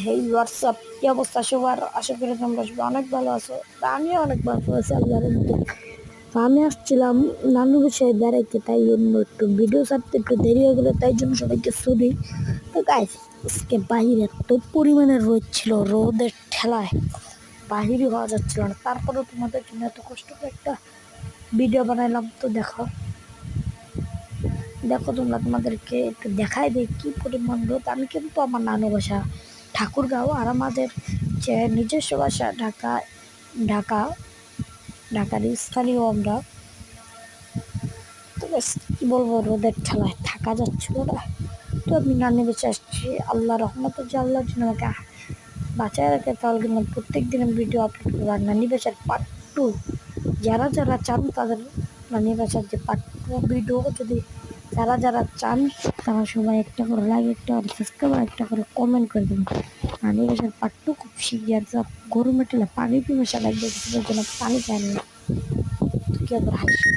হেই WhatsApp, কি অবস্থা সবার? আশা করি তোমরা সবাই অনেক ভালো আছো। তা আমিও অনেক ভালো আছি আল্লাহর মতো। তো আমি আসছিলাম নানু বিষয়ে বেড়াইতে, তাই জন্য একটু ভিডিও ছাড়তে একটু দেরি হয়ে গেলো, তাই জন্য সবাইকে সরি। তো গাইস, আজকে বাহিরে এত পরিমাণে রোদ ছিল, রোদের ঠেলায় বাহিরই হওয়া যাচ্ছিল না। তারপরেও তোমাদের জন্য এত কষ্ট করে একটা ভিডিও বানাইলাম। তো দেখো দেখো তোমরা, তোমাদেরকে একটু দেখাই দিই কি পরিমাণ রোদ। আমি কিন্তু আমার নানু বাসা ঠাকুরগাঁও, আর আমাদের যে নিজস্ব বাসা ঢাকা। ঢাকা ঢাকার স্থানীয় আমরা। তো বেশ কী বলবো, রোদের ঠেলায় থাকা যাচ্ছিল না। তো আমি নানি বেঁচে আসছি আল্লাহ রহমত, যে আল্লাহর জন্য আমাকে বাঁচায় রাখে, তাহলে কিন্তু প্রত্যেক দিন আমি ভিডিও আপলোড করবো। আর নানি বেচার পার্ট টু যারা যারা চান, তাদের নানি বেচার যে পার্ট টু ভিডিও যদি যারা যারা চান, তারা সবাই একটা করে লাইক, একটা করে সাবস্ক্রাইব, একটা করে কমেন্ট করে দেবেন। নানি বেচার পার্ট টু খুব শিখিয়ে গরমে টেলে পানি পিপাসা লাগবে, কিছুদের জন্য পানি চাই না। কি আবার হাসি।